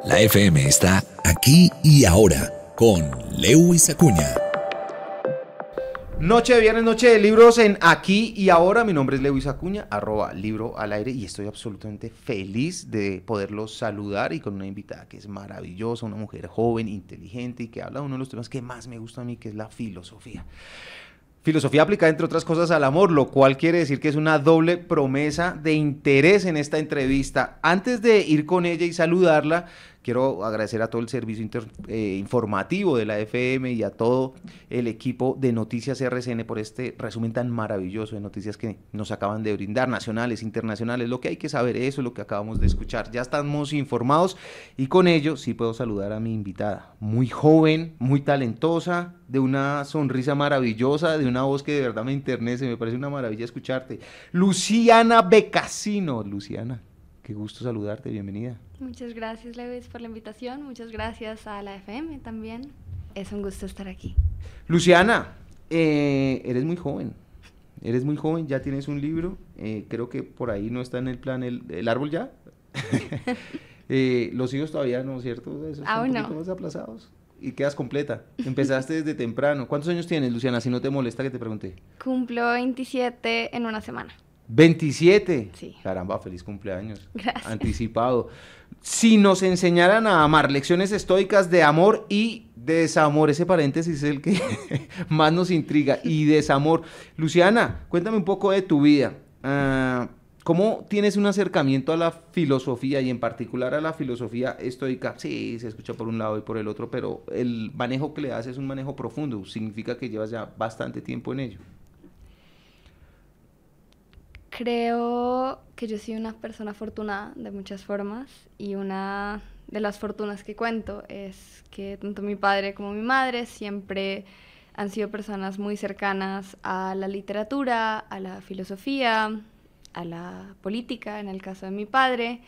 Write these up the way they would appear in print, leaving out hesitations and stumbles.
La FM está aquí y ahora con Lewis Acuña. Noche de viernes, noche de libros en Aquí y Ahora. Mi nombre es Lewis Acuña, @libro al aire, y estoy absolutamente feliz de poderlos saludar y con una invitada que es maravillosa, una mujer joven, inteligente y que habla de uno de los temas que más me gusta a mí, que es la filosofía. Filosofía aplicada, entre otras cosas, al amor, lo cual quiere decir que es una doble promesa de interés en esta entrevista. Antes de ir con ella y saludarla, quiero agradecer a todo el servicio informativo de la FM y a todo el equipo de Noticias RCN por este resumen tan maravilloso de noticias que nos acaban de brindar, nacionales, internacionales, lo que hay que saber, eso es lo que acabamos de escuchar. Ya estamos informados y con ello sí puedo saludar a mi invitada, muy joven, muy talentosa, de una sonrisa maravillosa, de una voz que de verdad me enternece, me parece una maravilla escucharte. Luciana Becassino. Luciana, qué gusto saludarte, bienvenida. Muchas gracias, Lewis, por la invitación. Muchas gracias a la FM también. Es un gusto estar aquí. Luciana, eres muy joven, ya tienes un libro, creo que por ahí no está en el plan el árbol ya. Los hijos todavía no, ¿cierto? Esos están un poquito más aplazados. Y quedas completa. Empezaste desde temprano. ¿Cuántos años tienes, Luciana? Si no te molesta que te pregunte. Cumplo 27 en una semana. 27. Sí. Caramba, feliz cumpleaños. Gracias. Anticipado. Si nos enseñaran a amar, lecciones estoicas de amor y desamor, ese paréntesis es el que más nos intriga, y desamor. Luciana, cuéntame un poco de tu vida. ¿Cómo tienes un acercamiento a la filosofía y en particular a la filosofía estoica? Sí, se escucha por un lado y por el otro, pero el manejo que le das es un manejo profundo, significa que llevas ya bastante tiempo en ello. Creo que yo soy una persona afortunada de muchas formas, y una de las fortunas que cuento es que tanto mi padre como mi madre siempre han sido personas muy cercanas a la literatura, a la filosofía, a la política, en el caso de mi padre,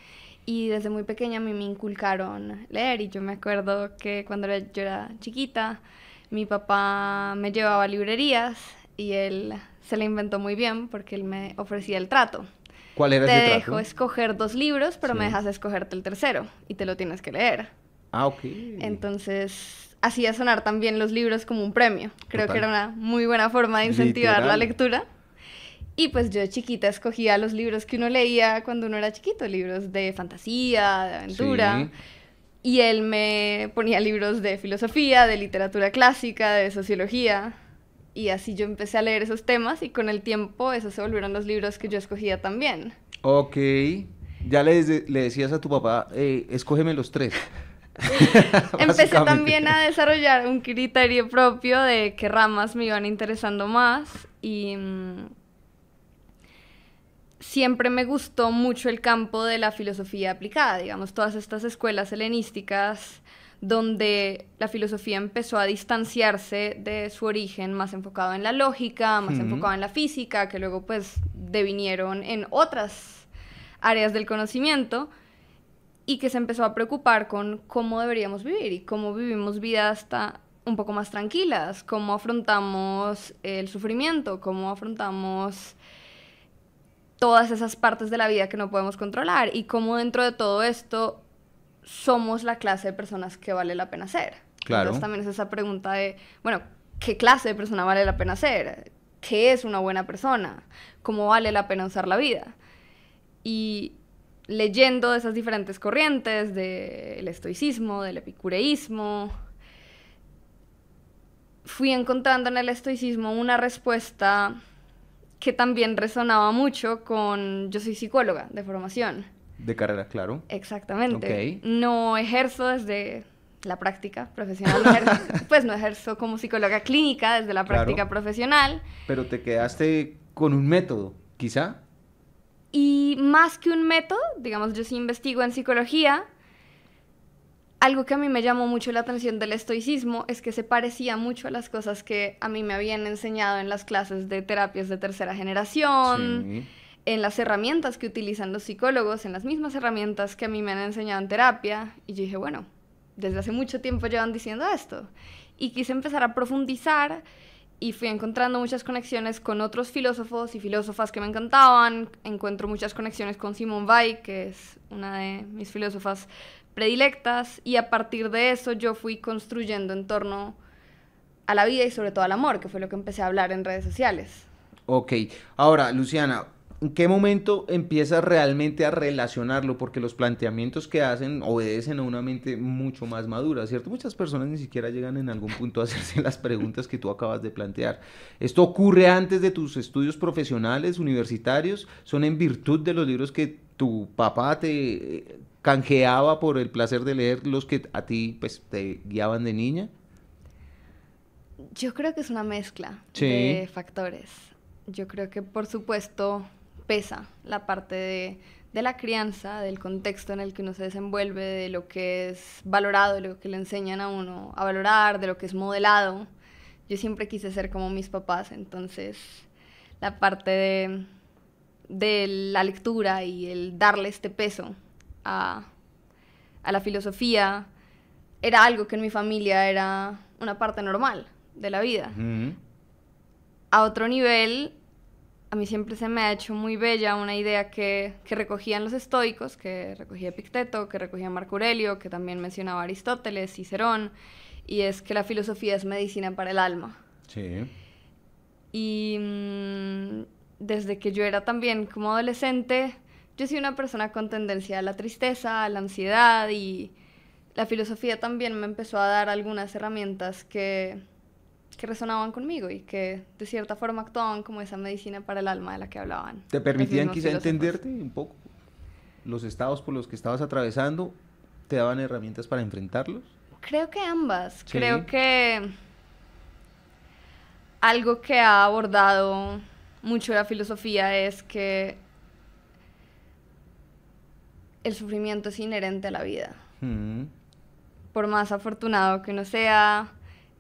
y desde muy pequeña a mí me inculcaron leer, y yo me acuerdo que cuando yo era chiquita, mi papá me llevaba a librerías y él se la inventó muy bien porque él me ofrecía el trato. ¿Cuál era ese trato? Te dejo escoger 2 libros, pero sí, me dejas escogerte el tercero y te lo tienes que leer. Ah, ok. Entonces hacía sonar también los libros como un premio. Creo Total. que era una muy buena forma de incentivar la lectura. Y pues yo de chiquita escogía los libros que uno leía cuando uno era chiquito, libros de fantasía, de aventura. Sí. Y él me ponía libros de filosofía, de literatura clásica, de sociología. Y así yo empecé a leer esos temas, y con el tiempo esos se volvieron los libros que yo escogía también. Ok. Ya le decías a tu papá, escógeme los 3. Empecé también a desarrollar un criterio propio de qué ramas me iban interesando más, y siempre me gustó mucho el campo de la filosofía aplicada, digamos, todas estas escuelas helenísticas donde la filosofía empezó a distanciarse de su origen más enfocado en la lógica, más enfocado en la física, que luego pues devinieron en otras áreas del conocimiento, y que se empezó a preocupar con cómo deberíamos vivir y cómo vivimos vidas hasta un poco más tranquilas, cómo afrontamos el sufrimiento, cómo afrontamos todas esas partes de la vida que no podemos controlar, y cómo dentro de todo esto somos la clase de personas que vale la pena ser. Claro. Entonces también es esa pregunta de, bueno, ¿qué clase de persona vale la pena ser? ¿Qué es una buena persona? ¿Cómo vale la pena usar la vida? Y leyendo esas diferentes corrientes del estoicismo, del epicureísmo, fui encontrando en el estoicismo una respuesta que también resonaba mucho con... Yo soy psicóloga de formación. De carrera, claro. Exactamente. Okay. No ejerzo desde la práctica profesional, no ejerzo como psicóloga clínica desde la práctica profesional. Pero te quedaste con un método, quizá. Y más que un método, digamos, yo sí investigo en psicología. Algo que a mí me llamó mucho la atención del estoicismo es que se parecía mucho a las cosas que a mí me habían enseñado en las clases de terapias de tercera generación, Sí. en las herramientas que utilizan los psicólogos, en las mismas herramientas que a mí me han enseñado en terapia. Y yo dije, bueno, desde hace mucho tiempo llevan diciendo esto. Y quise empezar a profundizar y fui encontrando muchas conexiones con otros filósofos y filósofas que me encantaban. Encuentro muchas conexiones con Simone Weil, que es una de mis filósofas predilectas, y a partir de eso yo fui construyendo en torno a la vida y sobre todo al amor, que fue lo que empecé a hablar en redes sociales. Ok, ahora, Luciana, ¿en qué momento empiezas realmente a relacionarlo? Porque los planteamientos que hacen obedecen a una mente mucho más madura, ¿cierto? Muchas personas ni siquiera llegan en algún punto a hacerse las preguntas que tú acabas de plantear. ¿Esto ocurre antes de tus estudios profesionales, universitarios? ¿Son en virtud de los libros que tu papá te canjeaba por el placer de leer, los que a ti pues te guiaban de niña? Yo creo que es una mezcla Sí. de factores. Yo creo que, por supuesto, pesa la parte de la crianza, del contexto en el que uno se desenvuelve, de lo que es valorado, de lo que le enseñan a uno a valorar, de lo que es modelado. Yo siempre quise ser como mis papás, entonces la parte de la lectura y el darle este peso a la filosofía era algo que en mi familia era una parte normal de la vida. Uh-huh. A otro nivel, a mí siempre se me ha hecho muy bella una idea que recogían los estoicos, que recogía Epicteto, que recogía Marco Aurelio, que también mencionaba Aristóteles, Cicerón, y es que la filosofía es medicina para el alma. Sí. Y desde que yo era también como adolescente, yo soy una persona con tendencia a la tristeza, a la ansiedad, y la filosofía también me empezó a dar algunas herramientas que resonaban conmigo y que de cierta forma actuaban como esa medicina para el alma de la que hablaban. ¿Te permitían los mismos quizá filósofos. entenderte un poco? ¿Los estados por los que estabas atravesando te daban herramientas para enfrentarlos? Creo que ambas. Sí. Creo que algo que ha abordado mucho la filosofía es que el sufrimiento es inherente a la vida. Mm. Por más afortunado que uno sea,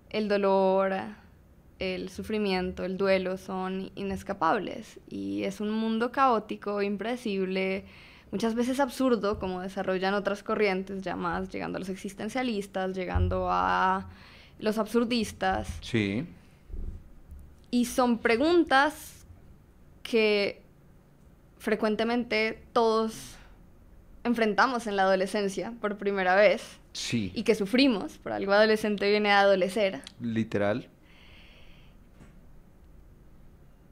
el dolor, el sufrimiento, el duelo son inescapables. Y es un mundo caótico, impredecible, muchas veces absurdo, como desarrollan otras corrientes, ya más llegando a los existencialistas, llegando a los absurdistas. Sí. Y son preguntas que frecuentemente todos enfrentamos en la adolescencia por primera vez. Sí. Y que sufrimos, por algo adolescente viene a adolecer, Literal.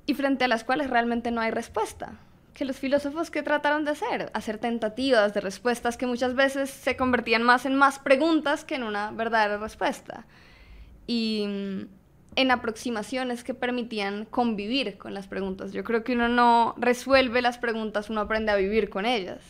y frente a las cuales realmente no hay respuesta. Que los filósofos que trataron de hacer tentativas de respuestas que muchas veces se convertían más en más preguntas que en una verdadera respuesta. Y en aproximaciones que permitían convivir con las preguntas. Yo creo que uno no resuelve las preguntas, uno aprende a vivir con ellas.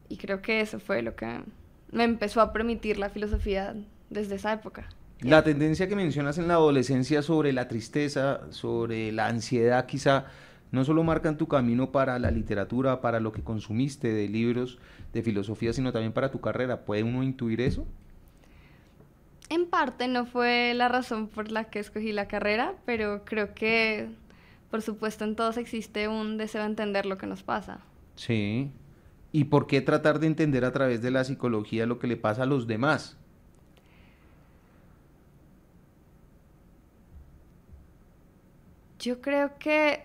Y creo que eso fue lo que me empezó a permitir la filosofía desde esa época. La tendencia que mencionas en la adolescencia sobre la tristeza, sobre la ansiedad, quizá no solo marcan tu camino para la literatura, para lo que consumiste de libros de filosofía, sino también para tu carrera. ¿Puede uno intuir eso? En parte no fue la razón por la que escogí la carrera, pero creo que, por supuesto, en todos existe un deseo de entender lo que nos pasa. Sí. ¿Y por qué tratar de entender a través de la psicología lo que le pasa a los demás? Yo creo que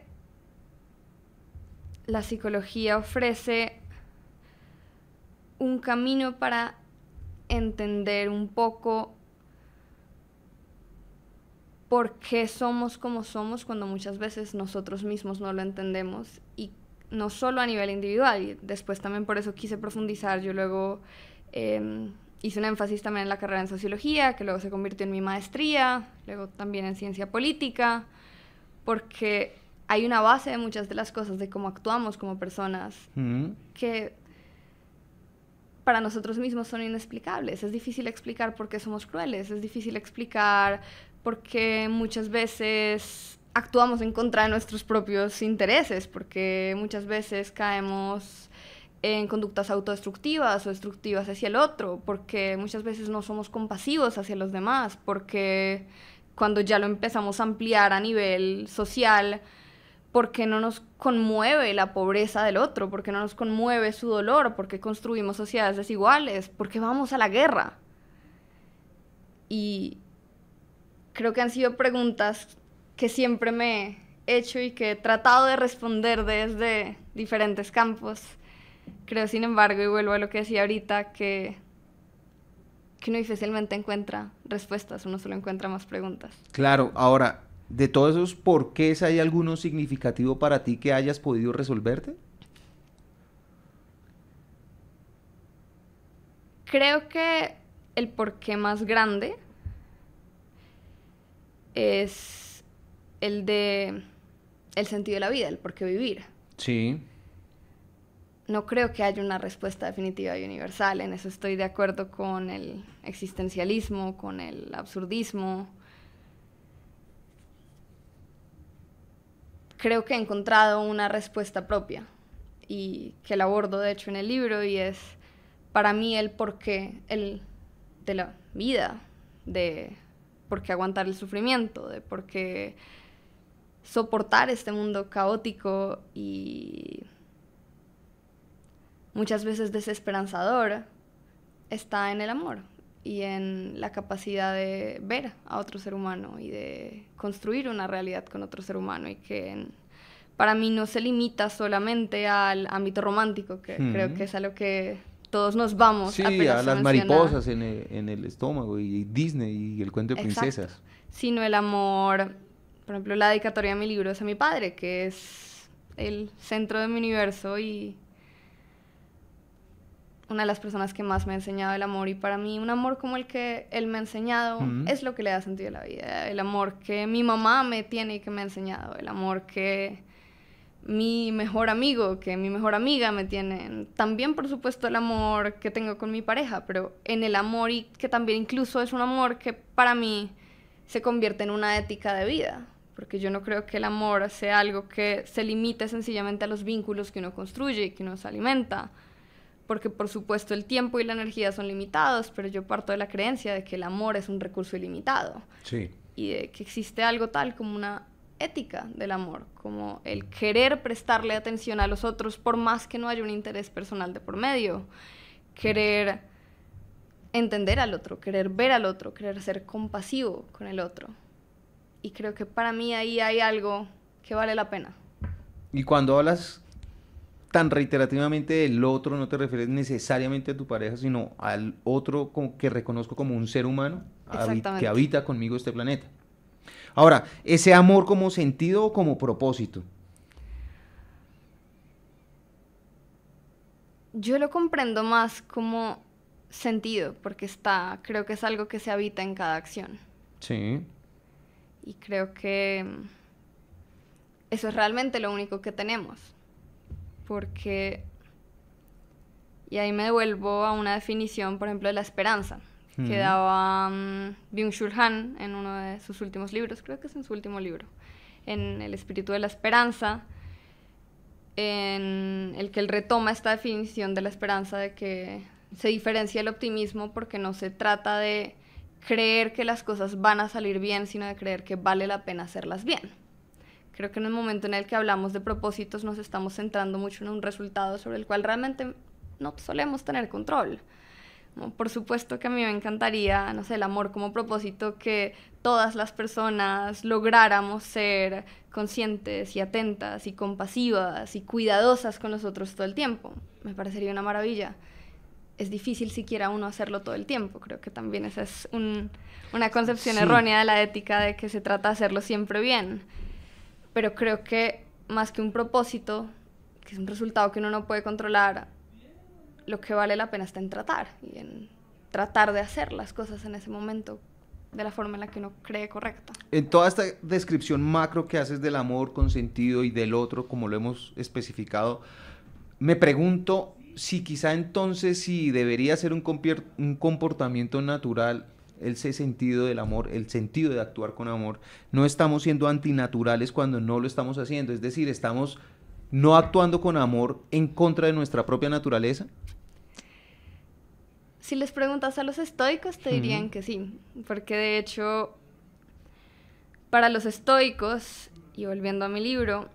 la psicología ofrece un camino para entender un poco por qué somos como somos cuando muchas veces nosotros mismos no lo entendemos, y no solo a nivel individual, y después también por eso quise profundizar. Yo luego hice un énfasis también en la carrera en sociología, que luego se convirtió en mi maestría, luego también en ciencia política, porque hay una base de muchas de las cosas de cómo actuamos como personas que para nosotros mismos son inexplicables. Es difícil explicar por qué somos crueles, es difícil explicar por qué muchas veces actuamos en contra de nuestros propios intereses, porque muchas veces caemos en conductas autodestructivas o destructivas hacia el otro, porque muchas veces no somos compasivos hacia los demás, porque cuando ya lo empezamos a ampliar a nivel social, porque no nos conmueve la pobreza del otro, porque no nos conmueve su dolor, porque construimos sociedades desiguales, porque vamos a la guerra. Y creo que han sido preguntas que siempre me he hecho y que he tratado de responder desde diferentes campos. Creo, sin embargo, y vuelvo a lo que decía ahorita, que uno difícilmente encuentra respuestas, uno solo encuentra más preguntas. Claro, ahora, de todos esos porqués, ¿hay alguno significativo para ti que hayas podido resolverte? Creo que el porqué más grande es el de el sentido de la vida, el por qué vivir. Sí. No creo que haya una respuesta definitiva y universal, en eso estoy de acuerdo con el existencialismo, con el absurdismo. Creo que he encontrado una respuesta propia y que la abordo de hecho en el libro, y es para mí el porqué de la vida, de por qué aguantar el sufrimiento, de por qué soportar este mundo caótico y muchas veces desesperanzador, está en el amor y en la capacidad de ver a otro ser humano y de construir una realidad con otro ser humano, y que para mí no se limita solamente al ámbito romántico, que creo que es a lo que todos nos vamos. Sí, a las mariposas en el estómago y Disney y el cuento de princesas. Exacto. Sino el amor, por ejemplo, la dedicatoria de mi libro es a mi padre, que es el centro de mi universo y una de las personas que más me ha enseñado el amor, y para mí un amor como el que él me ha enseñado es lo que le da sentido a la vida. El amor que mi mamá me tiene y que me ha enseñado, el amor que mi mejor amigo, que mi mejor amiga me tiene. También, por supuesto, el amor que tengo con mi pareja, pero en el amor, y que también incluso es un amor que para mí se convierte en una ética de vida, porque yo no creo que el amor sea algo que se limite sencillamente a los vínculos que uno construye y que uno se alimenta, porque por supuesto el tiempo y la energía son limitados, pero yo parto de la creencia de que el amor es un recurso ilimitado. Sí. Y de que existe algo tal como una ética del amor, como el querer prestarle atención a los otros por más que no haya un interés personal de por medio, querer entender al otro, querer ver al otro, querer ser compasivo con el otro. Y creo que para mí ahí hay algo que vale la pena. Y cuando hablas tan reiterativamente del otro, no te refieres necesariamente a tu pareja, sino al otro que reconozco como un ser humano que habita conmigo este planeta. Ahora, ¿ese amor como sentido o como propósito? Yo lo comprendo más como sentido, porque creo que es algo que se habita en cada acción. Sí. Y creo que eso es realmente lo único que tenemos. Porque, y ahí me devuelvo a una definición, por ejemplo, de la esperanza, que daba Byung-Chul Han en uno de sus últimos libros, creo que es en su último libro, en El espíritu de la esperanza, en el que él retoma esta definición de la esperanza, de que se diferencia el optimismo porque no se trata de creer que las cosas van a salir bien, sino de creer que vale la pena hacerlas bien. Creo que en el momento en el que hablamos de propósitos nos estamos centrando mucho en un resultado sobre el cual realmente no solemos tener control. Por supuesto que a mí me encantaría, no sé, el amor como propósito, que todas las personas lográramos ser conscientes y atentas y compasivas y cuidadosas con los otros todo el tiempo. Me parecería una maravilla. Es difícil siquiera uno hacerlo todo el tiempo. Creo que también esa es una concepción errónea de la ética, de que se trata de hacerlo siempre bien. Pero creo que más que un propósito, que es un resultado que uno no puede controlar, lo que vale la pena está en tratar, y en tratar de hacer las cosas en ese momento de la forma en la que uno cree correcta. En toda esta descripción macro que haces del amor con sentido y del otro, como lo hemos especificado, me pregunto si quizá entonces si debería ser un comportamiento natural ese sentido del amor, el sentido de actuar con amor. No estamos siendo antinaturales cuando no lo estamos haciendo, es decir, estamos no actuando con amor en contra de nuestra propia naturaleza. Si les preguntas a los estoicos, te dirían que sí, porque de hecho, para los estoicos, y volviendo a mi libro,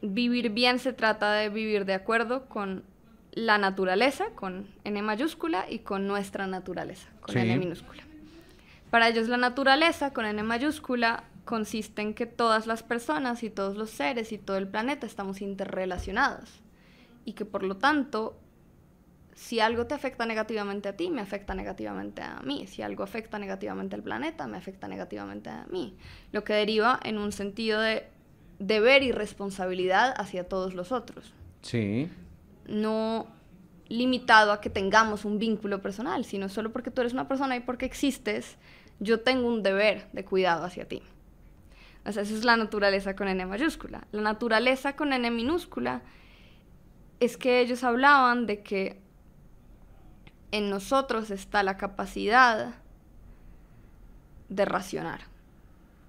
vivir bien se trata de vivir de acuerdo con la naturaleza, con N mayúscula, y con nuestra naturaleza, con N minúscula. Para ellos la naturaleza, con N mayúscula, consiste en que todas las personas y todos los seres y todo el planeta estamos interrelacionados. Y que por lo tanto, si algo te afecta negativamente a ti, me afecta negativamente a mí. Si algo afecta negativamente al planeta, me afecta negativamente a mí. Lo que deriva en un sentido de deber y responsabilidad hacia todos los otros. Sí. No limitado a que tengamos un vínculo personal, sino solo porque tú eres una persona y porque existes, yo tengo un deber de cuidado hacia ti. O sea, esa es la naturaleza con N mayúscula. La naturaleza con N minúscula es que ellos hablaban de que en nosotros está la capacidad de racionar,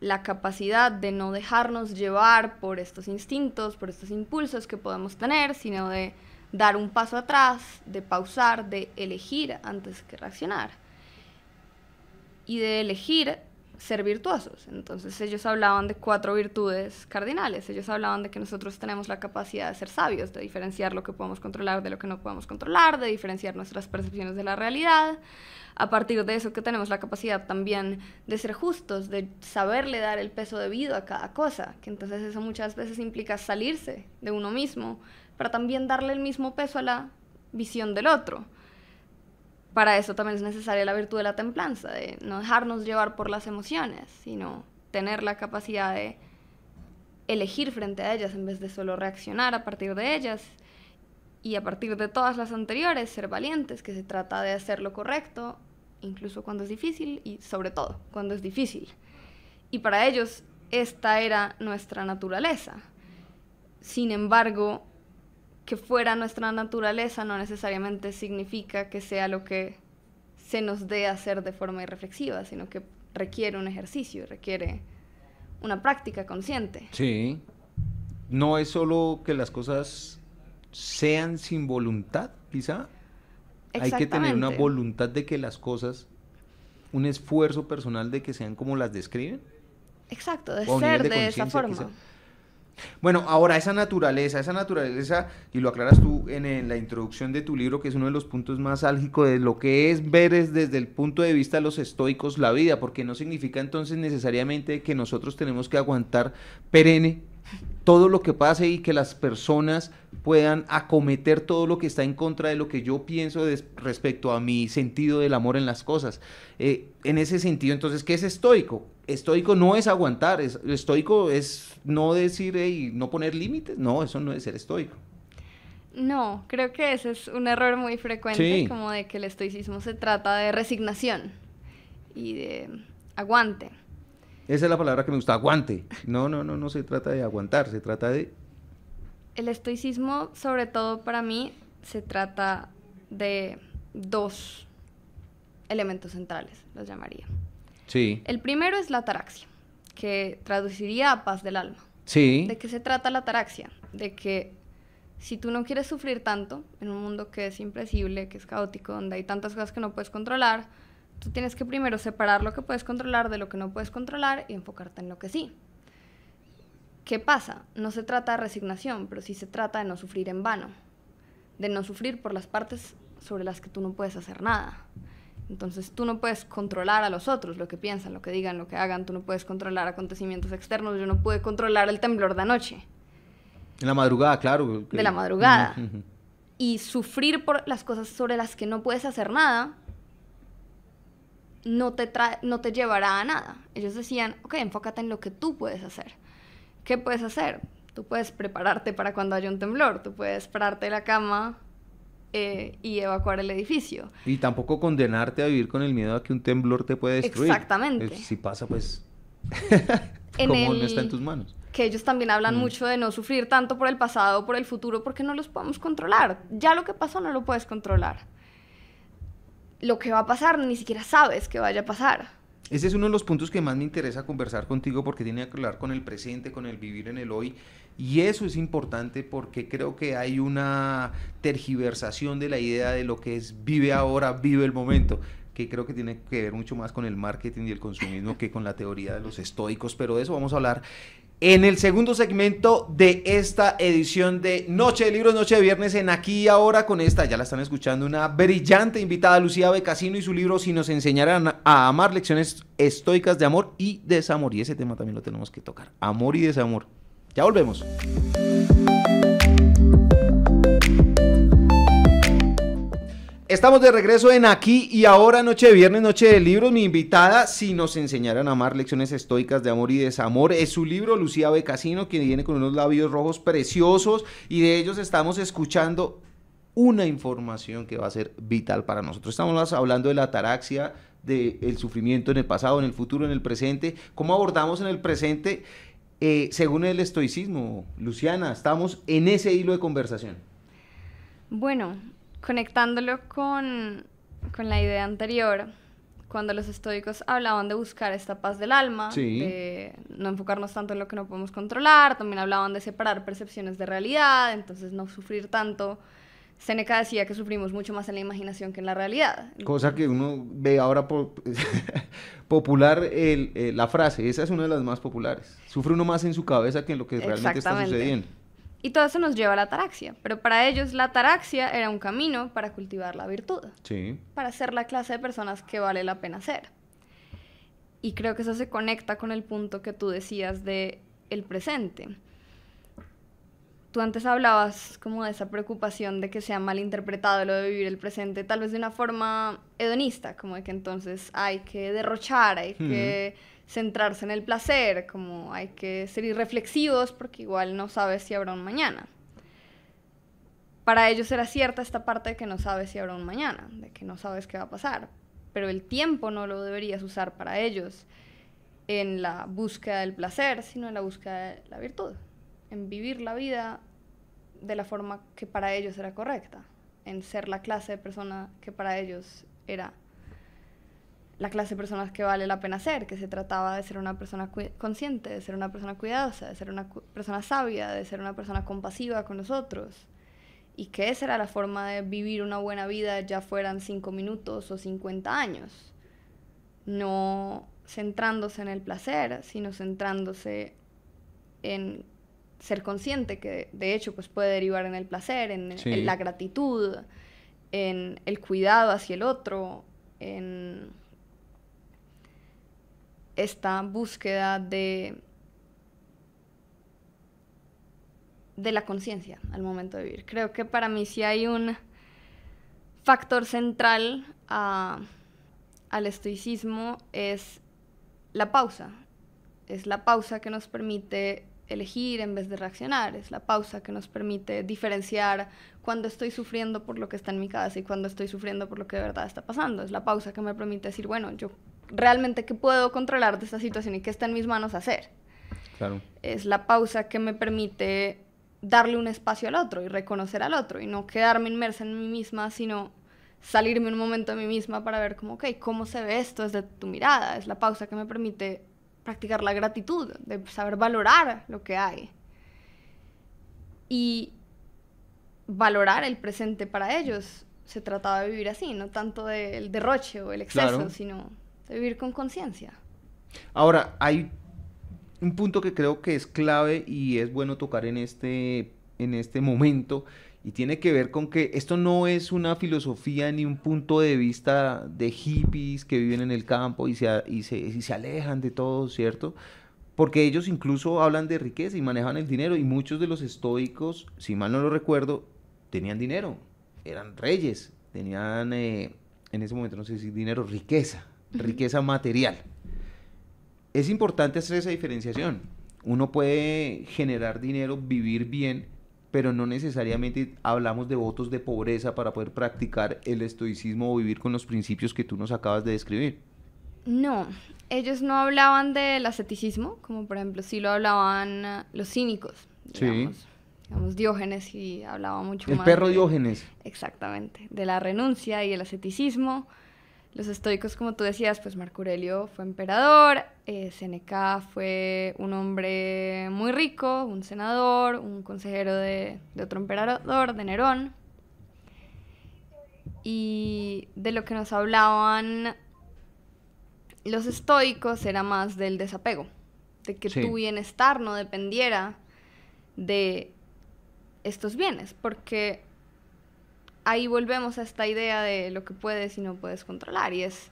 la capacidad de no dejarnos llevar por estos instintos, por estos impulsos que podemos tener, sino de dar un paso atrás, de pausar, de elegir antes que reaccionar y de elegir ser virtuosos. Entonces ellos hablaban de 4 virtudes cardinales. Ellos hablaban de que nosotros tenemos la capacidad de ser sabios, de diferenciar lo que podemos controlar de lo que no podemos controlar, de diferenciar nuestras percepciones de la realidad. A partir de eso que tenemos la capacidad también de ser justos, de saberle dar el peso debido a cada cosa, que entonces eso muchas veces implica salirse de uno mismo, para también darle el mismo peso a la visión del otro. Para eso también es necesaria la virtud de la templanza, de no dejarnos llevar por las emociones, sino tener la capacidad de elegir frente a ellas en vez de solo reaccionar a partir de ellas. Y a partir de todas las anteriores, ser valientes, que se trata de hacer lo correcto, incluso cuando es difícil y sobre todo cuando es difícil. Y para ellos esta era nuestra naturaleza. Sin embargo, que fuera nuestra naturaleza no necesariamente significa que sea lo que se nos dé hacer de forma irreflexiva, sino que requiere un ejercicio, requiere una práctica consciente. Sí. No es solo que las cosas sean sin voluntad, quizá. Hay que tener una voluntad de que las cosas, un esfuerzo personal de que sean como las describen. Exacto, de ser de esa forma. Quizá. Bueno, ahora esa naturaleza, y lo aclaras tú en la introducción de tu libro, que es uno de los puntos más álgicos de lo que es ver desde el punto de vista de los estoicos la vida, porque no significa entonces necesariamente que nosotros tenemos que aguantar perenne todo lo que pase y que las personas puedan acometer todo lo que está en contra de lo que yo pienso respecto a mi sentido del amor en las cosas. En ese sentido, entonces, ¿qué es estoico? Estoico no es aguantar, estoico es no decir y no poner límites. No, eso no es ser estoico. No, creo que ese es un error muy frecuente, sí. Como de que el estoicismo se trata de resignación y de aguante. Esa es la palabra que me gusta, aguante. No se trata de aguantar, se trata de... El estoicismo, sobre todo para mí, se trata de 2 elementos centrales, los llamaría. Sí. El primero es la ataraxia, que traduciría a paz del alma. Sí. ¿De qué se trata la ataraxia? De que si tú no quieres sufrir tanto en un mundo que es impredecible, que es caótico, donde hay tantas cosas que no puedes controlar, tú tienes que primero separar lo que puedes controlar de lo que no puedes controlar y enfocarte en lo que sí. ¿Qué pasa? No se trata de resignación, pero sí se trata de no sufrir en vano, de no sufrir por las partes sobre las que tú no puedes hacer nada. Entonces tú no puedes controlar a los otros, lo que piensan, lo que digan, lo que hagan, tú no puedes controlar acontecimientos externos, yo no pude controlar el temblor de anoche. En la madrugada, claro. De la madrugada. Y sufrir por las cosas sobre las que no puedes hacer nada no te llevará a nada. Ellos decían, ok, enfócate en lo que tú puedes hacer. ¿Qué puedes hacer? Tú puedes prepararte para cuando haya un temblor, tú puedes pararte de la cama y evacuar el edificio. Y tampoco condenarte a vivir con el miedo a que un temblor te puede destruir. Exactamente. Si pasa, pues, como no está en tus manos. Que ellos también hablan mucho de no sufrir tanto por el pasado o por el futuro porque no los podemos controlar. Ya lo que pasó no lo puedes controlar. Lo que va a pasar ni siquiera sabes que vaya a pasar. Ese es uno de los puntos que más me interesa conversar contigo porque tiene que hablar con el presente, con el vivir en el hoy, y eso es importante porque creo que hay una tergiversación de la idea de lo que es vive ahora, vive el momento, que creo que tiene que ver mucho más con el marketing y el consumismo que con la teoría de los estoicos, pero de eso vamos a hablar. En el segundo segmento de esta edición de Noche de Libros, Noche de Viernes en Aquí y Ahora, con esta, ya la están escuchando, una brillante invitada, Lucía Becasino, y su libro Si nos enseñaran a amar, lecciones estoicas de amor y desamor. Y ese tema también lo tenemos que tocar, amor y desamor. Ya volvemos. Estamos de regreso en Aquí y Ahora, Noche de Viernes, Noche de Libros. Mi invitada, Si nos enseñaran a amar, lecciones estoicas de amor y desamor, es su libro, Lucía Becasino, quien viene con unos labios rojos preciosos, y de ellos estamos escuchando una información que va a ser vital para nosotros. Estamos hablando de la ataraxia, del sufrimiento en el pasado, en el futuro, en el presente. ¿Cómo abordamos en el presente según el estoicismo? Luciana, estamos en ese hilo de conversación. Bueno, conectándolo con la idea anterior, cuando los estoicos hablaban de buscar esta paz del alma, sí, de no enfocarnos tanto en lo que no podemos controlar, también hablaban de separar percepciones de realidad, entonces no sufrir tanto. Séneca decía que sufrimos mucho más en la imaginación que en la realidad. Cosa que uno ve ahora popular, la frase, esa es una de las más populares. Sufre uno más en su cabeza que en lo que realmente está sucediendo. Y todo eso nos lleva a la ataraxia, pero para ellos la ataraxia era un camino para cultivar la virtud, sí, para ser la clase de personas que vale la pena ser. Y creo que eso se conecta con el punto que tú decías de el presente. Tú antes hablabas como de esa preocupación de que sea malinterpretado lo de vivir el presente, tal vez de una forma hedonista, como de que entonces hay que derrochar, hay que centrarse en el placer, como hay que ser irreflexivos porque igual no sabes si habrá un mañana. Para ellos era cierta esta parte de que no sabes si habrá un mañana, de que no sabes qué va a pasar, pero el tiempo no lo deberías usar para ellos en la búsqueda del placer, sino en la búsqueda de la virtud, en vivir la vida de la forma que para ellos era correcta, en ser la clase de persona que para ellos era la clase de personas que vale la pena ser, que se trataba de ser una persona consciente, de ser una persona cuidadosa, de ser una persona sabia, de ser una persona compasiva con los otros, y que esa era la forma de vivir una buena vida, ya fueran 5 minutos o 50 años, no centrándose en el placer, sino centrándose en ser consciente, que de hecho pues puede derivar en el placer, en la gratitud, en el cuidado hacia el otro, en esta búsqueda de la conciencia al momento de vivir. Creo que para mí sí hay un factor central al estoicismo, es la pausa. Es la pausa que nos permite elegir en vez de reaccionar, es la pausa que nos permite diferenciar cuando estoy sufriendo por lo que está en mi cabeza y cuando estoy sufriendo por lo que de verdad está pasando. Es la pausa que me permite decir, bueno, yo realmente qué puedo controlar de esta situación y qué está en mis manos hacer. Claro. Es la pausa que me permite darle un espacio al otro y reconocer al otro y no quedarme inmersa en mí misma, sino salirme un momento de mí misma para ver como, okay, ¿cómo se ve esto desde tu mirada? Es la pausa que me permite practicar la gratitud, de saber valorar lo que hay y valorar el presente. Para ellos se trataba de vivir así, no tanto del derroche o el exceso, claro, sino de vivir con conciencia. Ahora, hay un punto que creo que es clave y es bueno tocar en este momento, y tiene que ver con que esto no es una filosofía ni un punto de vista de hippies que viven en el campo y se alejan de todo, ¿cierto? Porque ellos incluso hablan de riqueza y manejan el dinero, y muchos de los estoicos, si mal no lo recuerdo, tenían dinero, eran reyes, tenían en ese momento, no sé si dinero, riqueza material. Es importante hacer esa diferenciación. Uno puede generar dinero, vivir bien, pero no necesariamente hablamos de votos de pobreza para poder practicar el estoicismo o vivir con los principios que tú nos acabas de describir. No, ellos no hablaban del asceticismo, como por ejemplo sí lo hablaban los cínicos, digamos Diógenes, y hablaba mucho más. El perro Diógenes. Exactamente, de la renuncia y el ascetismo. Los estoicos, como tú decías, pues Marco Aurelio fue emperador, Séneca fue un hombre muy rico, un senador, un consejero de otro emperador, de Nerón. Y de lo que nos hablaban los estoicos era más del desapego, de que Sí. tu bienestar no dependiera de estos bienes, porque ahí volvemos a esta idea de lo que puedes y no puedes controlar, y es,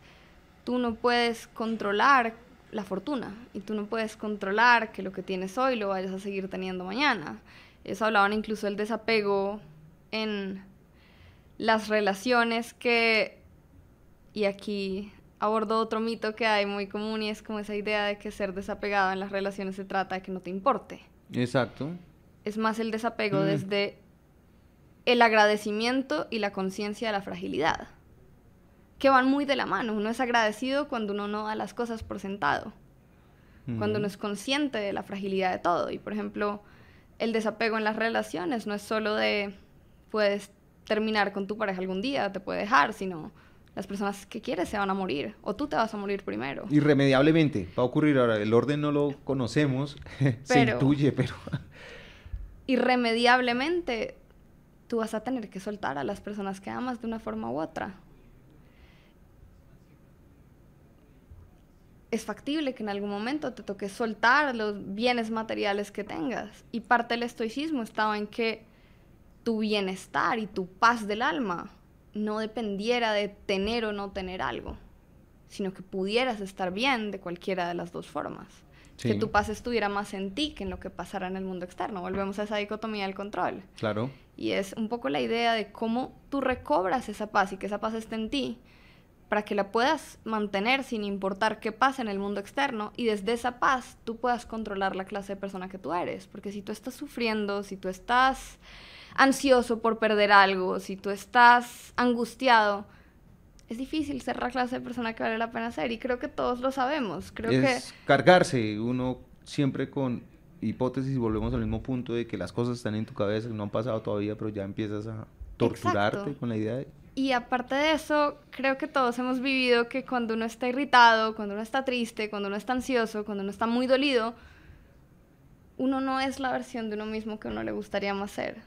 tú no puedes controlar la fortuna, y tú no puedes controlar que lo que tienes hoy lo vayas a seguir teniendo mañana. Ellos hablaban incluso del desapego en las relaciones y aquí abordo otro mito que hay muy común, y es como esa idea de que ser desapegado en las relaciones se trata de que no te importe. Exacto. Es más el desapego desde el agradecimiento y la conciencia de la fragilidad, que van muy de la mano. Uno es agradecido cuando uno no da las cosas por sentado, cuando uno es consciente de la fragilidad de todo. Y por ejemplo, el desapego en las relaciones no es solo de puedes terminar con tu pareja algún día, te puede dejar, sino las personas que quieres se van a morir, o tú te vas a morir primero. Irremediablemente va a ocurrir. Ahora, el orden no lo conocemos, se intuye, pero... Irremediablemente tú vas a tener que soltar a las personas que amas de una forma u otra. Es factible que en algún momento te toque soltar los bienes materiales que tengas. Y parte del estoicismo estaba en que tu bienestar y tu paz del alma no dependiera de tener o no tener algo, sino que pudieras estar bien de cualquiera de las dos formas. Sí. Que tu paz estuviera más en ti que en lo que pasara en el mundo externo. Volvemos a esa dicotomía del control. Claro. Y es un poco la idea de cómo tú recobras esa paz y que esa paz esté en ti, para que la puedas mantener sin importar qué pasa en el mundo externo, y desde esa paz tú puedas controlar la clase de persona que tú eres. Porque si tú estás sufriendo, si tú estás ansioso por perder algo, si tú estás angustiado, es difícil ser la clase de persona que vale la pena ser, y creo que todos lo sabemos. Creo Es cargarse, uno siempre con hipótesis, volvemos al mismo punto de que las cosas están en tu cabeza, no han pasado todavía, pero ya empiezas a torturarte. Exacto. Con la idea de... Y aparte de eso, creo que todos hemos vivido que cuando uno está irritado, cuando uno está triste, cuando uno está ansioso, cuando uno está muy dolido, uno no es la versión de uno mismo que uno le gustaría más ser.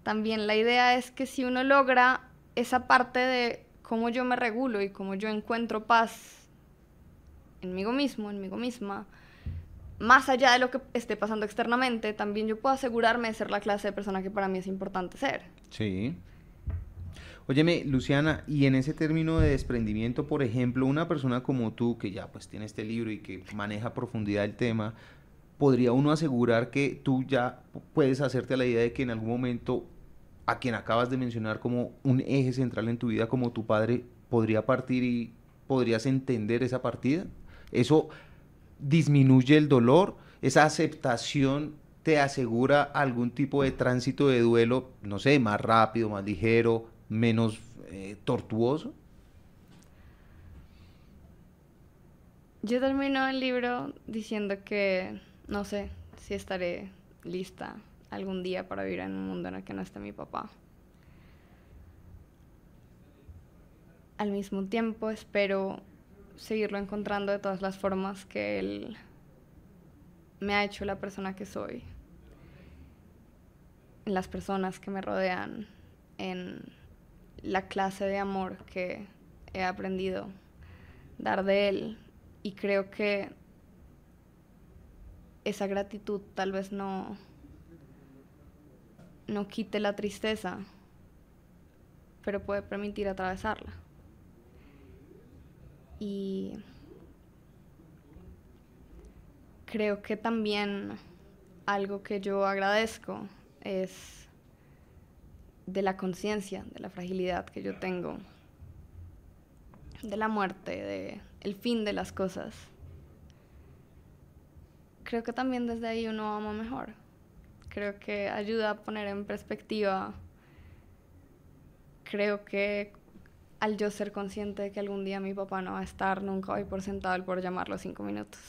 También la idea es que si uno logra esa parte de cómo yo me regulo y cómo yo encuentro paz en mí mismo, en mí misma, más allá de lo que esté pasando externamente, también yo puedo asegurarme de ser la clase de persona que para mí es importante ser. Sí. Óyeme, Luciana, y en ese término de desprendimiento, por ejemplo, una persona como tú, que ya pues tiene este libro y que maneja a profundidad el tema, ¿podría uno asegurar que tú ya puedes hacerte a la idea de que en algún momento a quien acabas de mencionar como un eje central en tu vida, como tu padre, podría partir y podrías entender esa partida? ¿Eso disminuye el dolor? ¿Esa aceptación te asegura algún tipo de tránsito de duelo, no sé, más rápido, más ligero, menos tortuoso? Yo termino el libro diciendo que no sé si estaré lista algún día para vivir en un mundo en el que no esté mi papá. Al mismo tiempo espero seguirlo encontrando de todas las formas que él me ha hecho la persona que soy, en las personas que me rodean, en la clase de amor que he aprendido a dar de él. Y creo que esa gratitud tal vez no quite la tristeza, pero puede permitir atravesarla. Y creo que también algo que yo agradezco es de la conciencia, de la fragilidad que yo tengo, de la muerte, de el fin de las cosas. Creo que también desde ahí uno ama mejor. Creo que ayuda a poner en perspectiva. Creo que al yo ser consciente de que algún día mi papá no va a estar, nunca voy por sentado el poder llamarlo 5 minutos.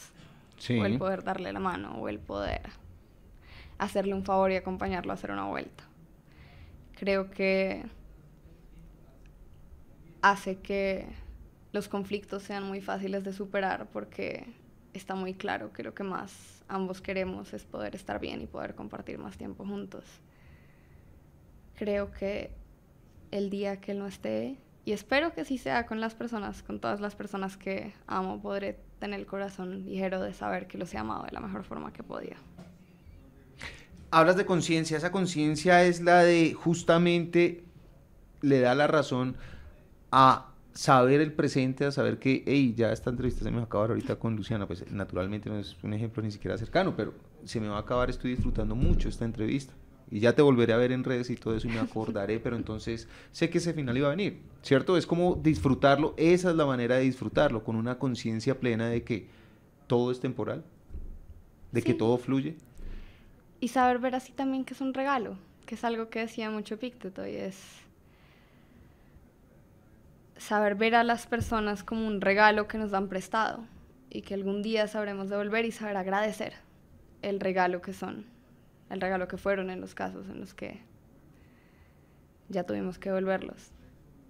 Sí. O el poder darle la mano, o el poder hacerle un favor y acompañarlo a hacer una vuelta. Creo que hace que los conflictos sean muy fáciles de superar, porque está muy claro que lo que más ambos queremos es poder estar bien y poder compartir más tiempo juntos. Creo que el día que él no esté, Y espero que sí sea con las personas, con todas las personas que amo, podré tener el corazón ligero de saber que los he amado de la mejor forma que podía. Hablas de conciencia, esa conciencia es la de justamente le da la razón a saber el presente, a saber que, hey, ya esta entrevista se me va a acabar ahorita con Luciana, pues naturalmente no es un ejemplo ni siquiera cercano, pero se me va a acabar, estoy disfrutando mucho esta entrevista. Y ya te volveré a ver en redes y todo eso y me acordaré, pero entonces sé que ese final iba a venir, ¿cierto? Es como disfrutarlo, esa es la manera de disfrutarlo, con una conciencia plena de que todo es temporal, de que todo fluye. Y saber ver así también que es un regalo, que es algo que decía mucho Epicteto, y es saber ver a las personas como un regalo que nos dan prestado y que algún día sabremos devolver y saber agradecer el regalo que son, el regalo que fueron en los casos en los que ya tuvimos que devolverlos.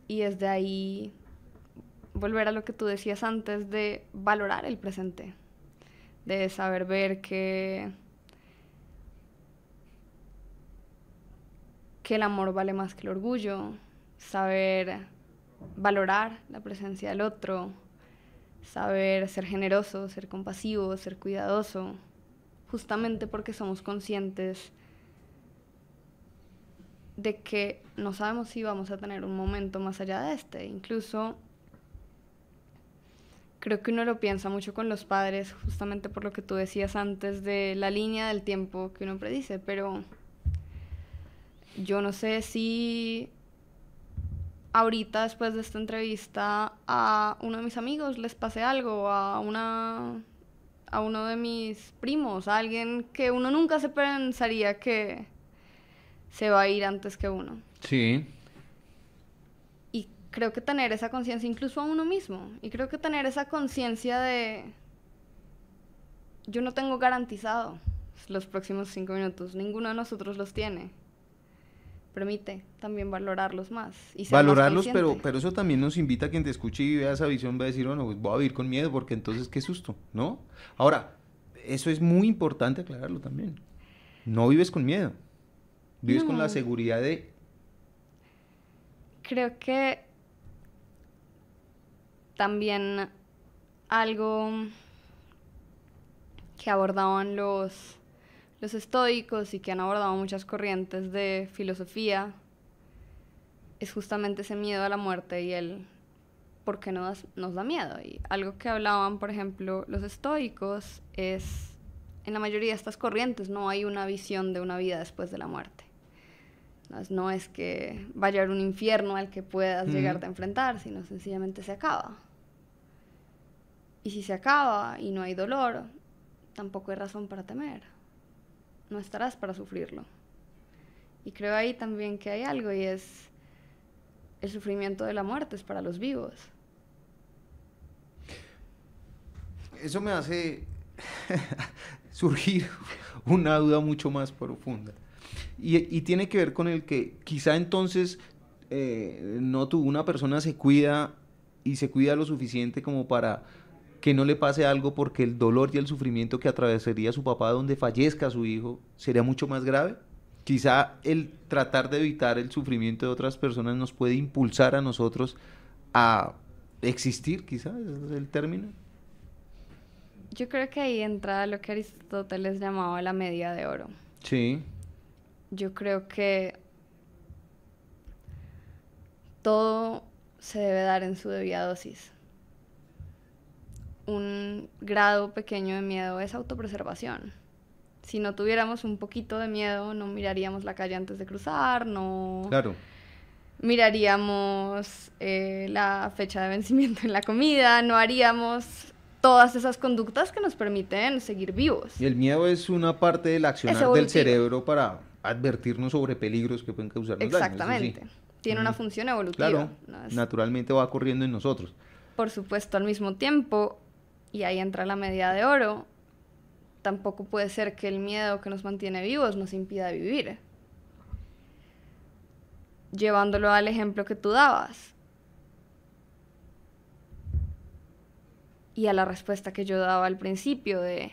Y desde ahí volver a lo que tú decías antes de valorar el presente, de saber ver que el amor vale más que el orgullo, saber valorar la presencia del otro, saber ser generoso, ser compasivo, ser cuidadoso, justamente porque somos conscientes de que no sabemos si vamos a tener un momento más allá de este. Incluso creo que uno lo piensa mucho con los padres, justamente por lo que tú decías antes de la línea del tiempo que uno predice, pero yo no sé si ahorita, después de esta entrevista, a uno de mis amigos les pase algo, a uno de mis primos, a alguien que uno nunca se pensaría que se va a ir antes que uno. Sí. Y creo que tener esa conciencia incluso a uno mismo, y creo que tener esa conciencia de yo no tengo garantizado los próximos 5 minutos, ninguno de nosotros los tiene. Permite también valorarlos más y ser Valorarlos, más pero eso también nos invita a quien te escuche y vea esa visión, va a decir, bueno, pues voy a vivir con miedo porque entonces qué susto, ¿no? Ahora, eso es muy importante aclararlo también. No vives con miedo, vives con la seguridad de... Creo que también algo que abordaban los estoicos y que han abordado muchas corrientes de filosofía es justamente ese miedo a la muerte y el por qué nos da miedo. Y algo que hablaban, por ejemplo, los estoicos es, en la mayoría de estas corrientes no hay una visión de una vida después de la muerte. No es que vaya a haber un infierno al que puedas llegarte a enfrentar, sino sencillamente se acaba. Y si se acaba y no hay dolor, tampoco hay razón para temer. No estarás para sufrirlo. Y creo ahí también que hay algo, y es el sufrimiento de la muerte es para los vivos. Eso me hace surgir una duda mucho más profunda. Y tiene que ver con el que quizá entonces una persona se cuida y se cuida lo suficiente como para que no le pase algo, porque el dolor y el sufrimiento que atravesaría su papá donde fallezca su hijo sería mucho más grave. Quizá el tratar de evitar el sufrimiento de otras personas nos puede impulsar a nosotros a existir, quizá, ese es el término. Yo creo que ahí entra lo que Aristóteles llamaba la media de oro. Sí. Yo creo que todo se debe dar en su debida dosis. Un grado pequeño de miedo es autopreservación. Si no tuviéramos un poquito de miedo, no miraríamos la calle antes de cruzar, no Claro. miraríamos la fecha de vencimiento en la comida, no haríamos todas esas conductas que nos permiten seguir vivos. Y el miedo es una parte del accionar del cerebro para advertirnos sobre peligros que pueden causarnos daño. Exactamente. Sí. Tiene una función evolutiva. Claro, ¿no? naturalmente va corriendo en nosotros. Por supuesto, al mismo tiempo, y ahí entra la medida de oro, tampoco puede ser que el miedo que nos mantiene vivos nos impida vivir. Llevándolo al ejemplo que tú dabas y a la respuesta que yo daba al principio de,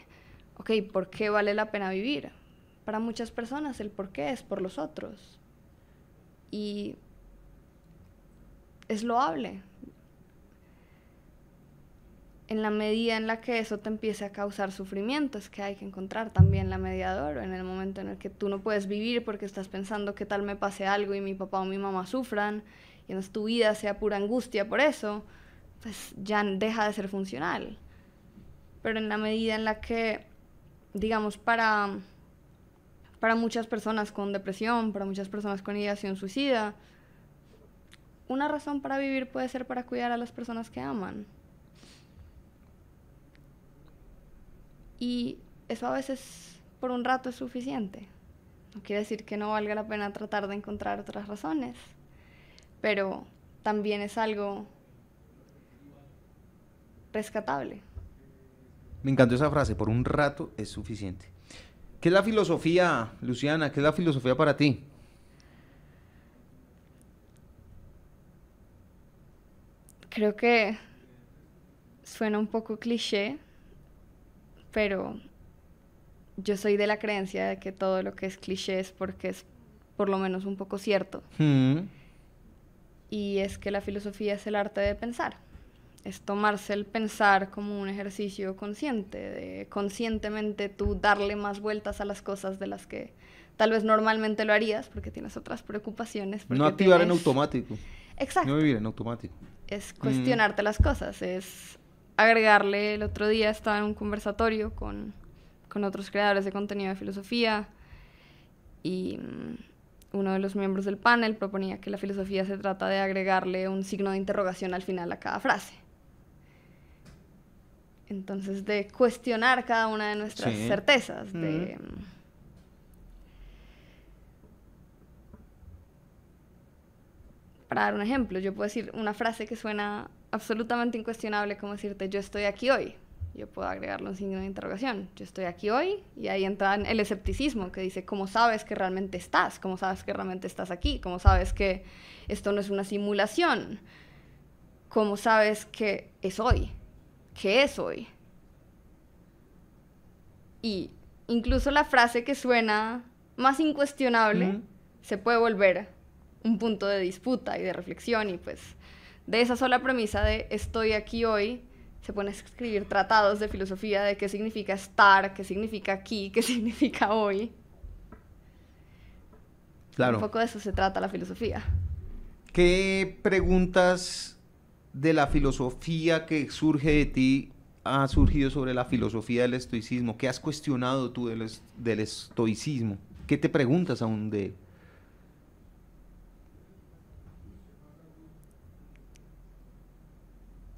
ok, ¿por qué vale la pena vivir? Para muchas personas el por qué es por los otros. Y es loable. En la medida en la que eso te empiece a causar sufrimiento, es que hay que encontrar también la mediador. En el momento en el que tú no puedes vivir porque estás pensando que tal me pase algo y mi papá o mi mamá sufran, y entonces tu vida sea pura angustia por eso, pues ya deja de ser funcional. Pero en la medida en la que, digamos, para muchas personas con depresión, para muchas personas con ideación suicida, una razón para vivir puede ser para cuidar a las personas que aman. Y eso a veces por un rato es suficiente. No quiere decir que no valga la pena tratar de encontrar otras razones, pero también es algo rescatable. Me encantó esa frase, por un rato es suficiente. ¿Qué es la filosofía, Luciana? ¿Qué es la filosofía para ti? Creo que suena un poco cliché, pero yo soy de la creencia de que todo lo que es cliché es porque es por lo menos un poco cierto. Y es que la filosofía es el arte de pensar. Es tomarse el pensar como un ejercicio consciente, de conscientemente tú darle más vueltas a las cosas de las que tal vez normalmente lo harías porque tienes otras preocupaciones. No activar en automático. Exacto. No vivir en automático. Es cuestionarte las cosas, es agregarle. El otro día estaba en un conversatorio con otros creadores de contenido de filosofía y uno de los miembros del panel proponía que la filosofía se trata de agregarle un signo de interrogación al final a cada frase. Entonces, de cuestionar cada una de nuestras certezas, Para dar un ejemplo, yo puedo decir una frase que suena absolutamente incuestionable, como decirte, yo estoy aquí hoy. Yo puedo agregarle un signo de interrogación. Yo estoy aquí hoy, y ahí entra el escepticismo, que dice, ¿cómo sabes que realmente estás? ¿Cómo sabes que realmente estás aquí? ¿Cómo sabes que esto no es una simulación? ¿Cómo sabes que es hoy? ¿Qué es hoy? Y incluso la frase que suena más incuestionable se puede volver un punto de disputa y de reflexión, y pues de esa sola premisa de estoy aquí hoy se pueden escribir tratados de filosofía de qué significa estar, qué significa aquí, qué significa hoy. Claro. Un poco de eso se trata la filosofía. ¿Qué preguntas de la filosofía que surge de ti ha surgido sobre la filosofía del estoicismo? ¿Qué has cuestionado tú del estoicismo? ¿Qué te preguntas aún de él?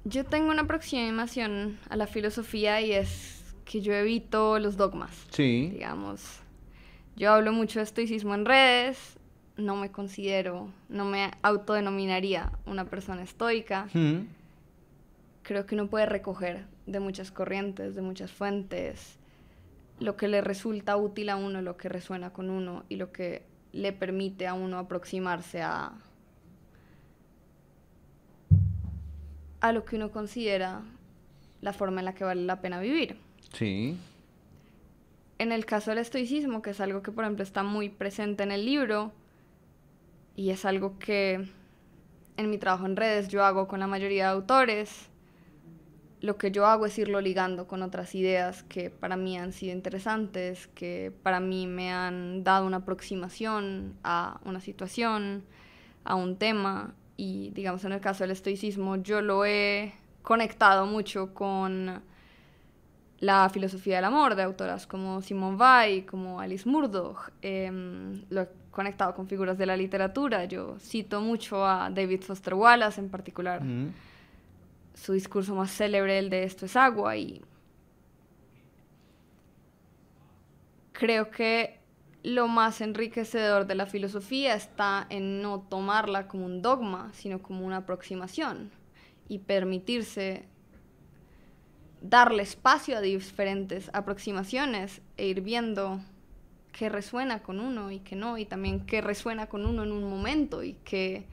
Yo tengo una aproximación a la filosofía y es que yo evito los dogmas. Sí. Digamos, yo hablo mucho de estoicismo en redes, no me considero, no me autodenominaría una persona estoica. Creo que uno puede recoger de muchas corrientes, de muchas fuentes, lo que le resulta útil a uno, lo que resuena con uno y lo que le permite a uno aproximarse a lo que uno considera la forma en la que vale la pena vivir. Sí. En el caso del estoicismo, que es algo que, por ejemplo, está muy presente en el libro y es algo que en mi trabajo en redes yo hago con la mayoría de autores, lo que yo hago es irlo ligando con otras ideas que para mí han sido interesantes, que para mí me han dado una aproximación a una situación, a un tema. Y digamos, en el caso del estoicismo, yo lo he conectado mucho con la filosofía del amor de autoras como Simone Weil, como Alice Murdoch. Lo he conectado con figuras de la literatura. Yo cito mucho a David Foster Wallace en particular. Su discurso más célebre, el de Esto es agua. Y creo que lo más enriquecedor de la filosofía está en no tomarla como un dogma, sino como una aproximación y permitirse darle espacio a diferentes aproximaciones e ir viendo qué resuena con uno y qué no, y también qué resuena con uno en un momento y qué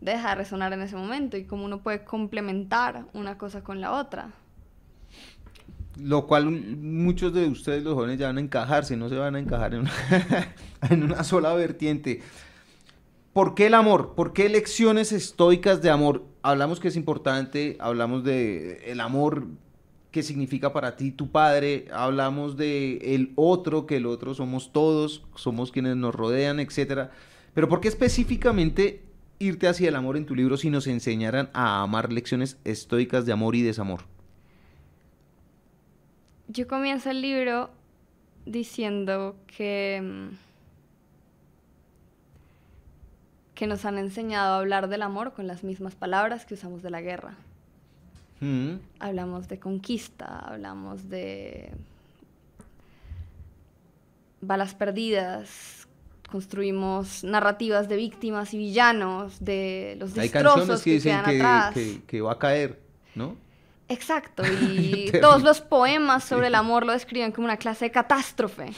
deja de resonar en ese momento, y cómo uno puede complementar una cosa con la otra. Lo cual muchos de ustedes, los jóvenes, ya van a encajarse, no se van a encajar en una sola vertiente. ¿Por qué el amor? ¿Por qué lecciones estoicas de amor? Hablamos que es importante, hablamos de el amor que significa para ti tu padre, hablamos de el otro, que el otro somos todos, somos quienes nos rodean, etcétera. Pero ¿por qué específicamente irte hacia el amor en tu libro si nos enseñaran a amar, lecciones estoicas de amor y desamor? Yo comienzo el libro diciendo que nos han enseñado a hablar del amor con las mismas palabras que usamos de la guerra. Hablamos de conquista, hablamos de balas perdidas, construimos narrativas de víctimas y villanos, de los destrozos que quedan atrás. Que va a caer, ¿no? Exacto, y todos los poemas sobre el amor lo describen como una clase de catástrofe.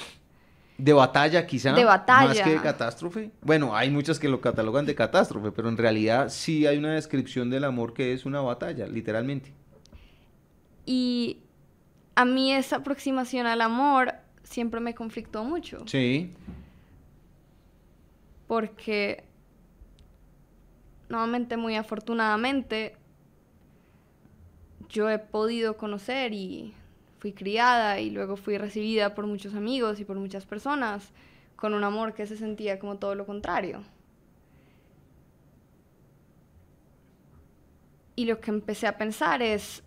De batalla, quizá. De batalla. Más que de catástrofe. Bueno, hay muchas que lo catalogan de catástrofe, pero en realidad sí hay una descripción del amor que es una batalla, literalmente. Y a mí esa aproximación al amor siempre me conflictó mucho. Sí. Porque, nuevamente, muy afortunadamente, yo he podido conocer y fui criada y luego fui recibida por muchos amigos y por muchas personas con un amor que se sentía como todo lo contrario. Y lo que empecé a pensar es,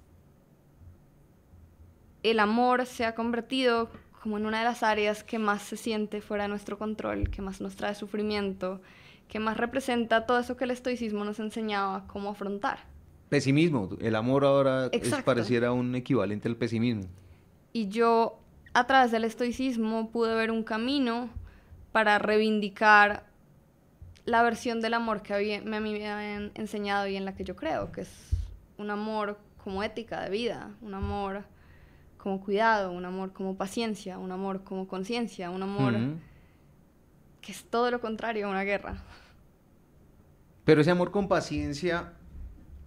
el amor se ha convertido como en una de las áreas que más se siente fuera de nuestro control, que más nos trae sufrimiento, que más representa todo eso que el estoicismo nos enseñaba cómo afrontar. Pesimismo, el amor ahora pareciera un equivalente al pesimismo. Y yo, a través del estoicismo, pude ver un camino para reivindicar la versión del amor que me habían enseñado y en la que yo creo, que es un amor como ética de vida, un amor como cuidado, un amor como paciencia, un amor como conciencia, un amor que es todo lo contrario a una guerra. Pero ese amor con paciencia,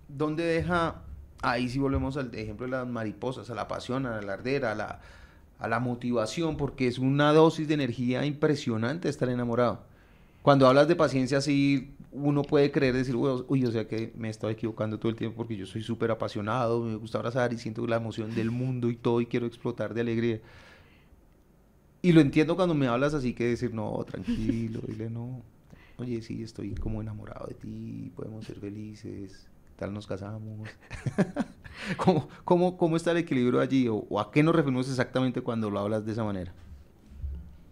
¿dónde deja? Ahí sí volvemos al ejemplo de las mariposas, a la pasión, a la ardera, a la motivación, porque es una dosis de energía impresionante estar enamorado. Cuando hablas de paciencia, sí, uno puede creer, decir, uy, o sea que me he estado equivocando todo el tiempo porque yo soy súper apasionado, me gusta abrazar y siento la emoción del mundo y todo y quiero explotar de alegría. Y lo entiendo cuando me hablas así, que decir, no, tranquilo, dile no, oye, sí, estoy como enamorado de ti, podemos ser felices, tal nos casamos. ¿Cómo está el equilibrio allí? ¿O a qué nos referimos exactamente cuando lo hablas de esa manera?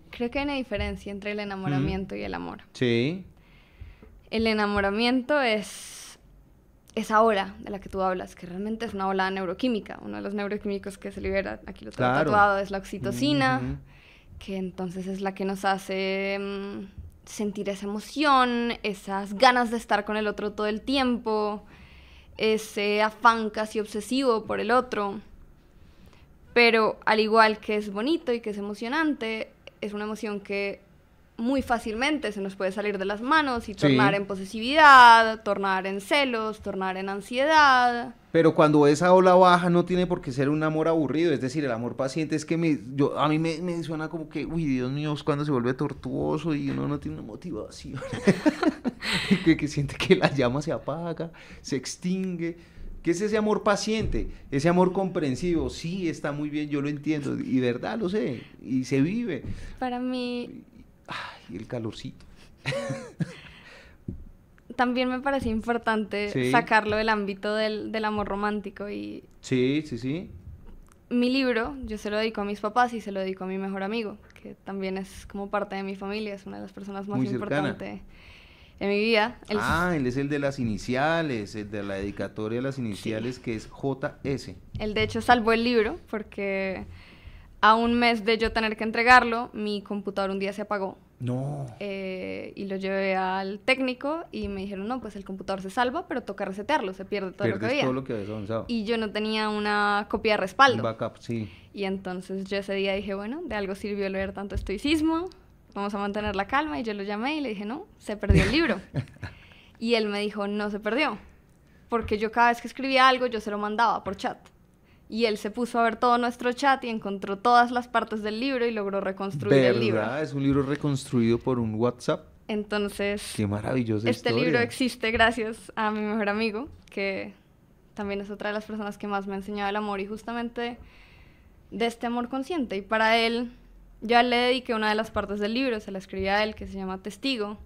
Creo que hay una diferencia entre el enamoramiento y el amor. Sí. El enamoramiento es esa ola de la que tú hablas, que realmente es una ola neuroquímica. Uno de los neuroquímicos que se libera, aquí lo tengo tatuado, es la oxitocina, que entonces es la que nos hace sentir esa emoción, esas ganas de estar con el otro todo el tiempo, ese afán casi obsesivo por el otro. Pero al igual que es bonito y que es emocionante, es una emoción que muy fácilmente se nos puede salir de las manos y tornar en posesividad, tornar en celos, tornar en ansiedad. Pero cuando esa ola baja no tiene por qué ser un amor aburrido, es decir, el amor paciente es que a mí me suena como que, uy, Dios mío, es cuando se vuelve tortuoso y uno no tiene una motivación, que siente que la llama se apaga, se extingue. ¿Qué es ese amor paciente? Ese amor comprensivo. Sí, está muy bien, yo lo entiendo, y de verdad lo sé, y se vive. Para mí... Ay, el calorcito. También me parece importante sacarlo del ámbito del amor romántico y... Sí. Mi libro, yo se lo dedico a mis papás y se lo dedico a mi mejor amigo, que también es como parte de mi familia, es una de las personas más importantes en mi vida. Él es el de las iniciales, el de la dedicatoria de las iniciales, que es JS. Él de hecho salvó el libro porque a un mes de yo tener que entregarlo, mi computador un día se apagó. No. Y lo llevé al técnico y me dijeron, no, pues el computador se salva, pero toca resetearlo, se pierde todo lo que había. Todo lo que habías avanzado. Y yo no tenía una copia de respaldo. Un backup, sí. Y entonces yo ese día dije, bueno, de algo sirvió leer tanto estoicismo, vamos a mantener la calma. Y yo lo llamé y le dije, no, se perdió el libro. Y él me dijo, no se perdió, porque yo cada vez que escribía algo, yo se lo mandaba por chat. Y él se puso a ver todo nuestro chat y encontró todas las partes del libro y logró reconstruir el libro. ¿Verdad? ¿Es un libro reconstruido por un WhatsApp? Entonces, qué maravillosa este historia. libro existe gracias a mi mejor amigo, que también es otra de las personas que más me ha enseñado el amor y justamente de este amor consciente. Y para él, yo le dediqué una de las partes del libro, se la escribí a él, que se llama Testigo,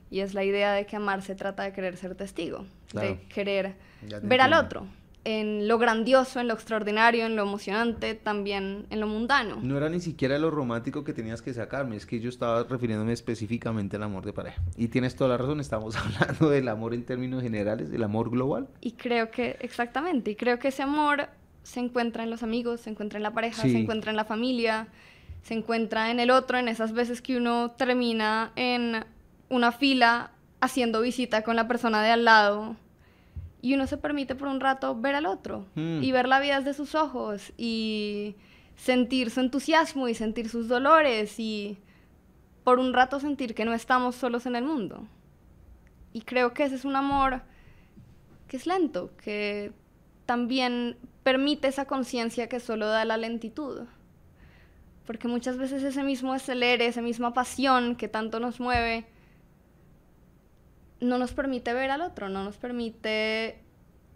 y es la idea de que amar se trata de querer ser testigo, Claro. de querer Ya te ver al entiendo. otro, en lo grandioso, en lo extraordinario, en lo emocionante, también en lo mundano. No era ni siquiera lo romántico que tenías que sacarme, es que yo estaba refiriéndome específicamente al amor de pareja. Y tienes toda la razón, estamos hablando del amor en términos generales, del amor global. Y creo que, exactamente, y creo que ese amor se encuentra en los amigos, se encuentra en la pareja, Sí. se encuentra en la familia, se encuentra en el otro, en esas veces que uno termina en una fila haciendo visita con la persona de al lado y uno se permite por un rato ver al otro y ver la vida desde sus ojos y sentir su entusiasmo y sentir sus dolores y por un rato sentir que no estamos solos en el mundo. Y creo que ese es un amor que es lento, que también permite esa conciencia que solo da la lentitud. Porque muchas veces ese mismo acelere, esa misma pasión que tanto nos mueve, no nos permite ver al otro, no nos permite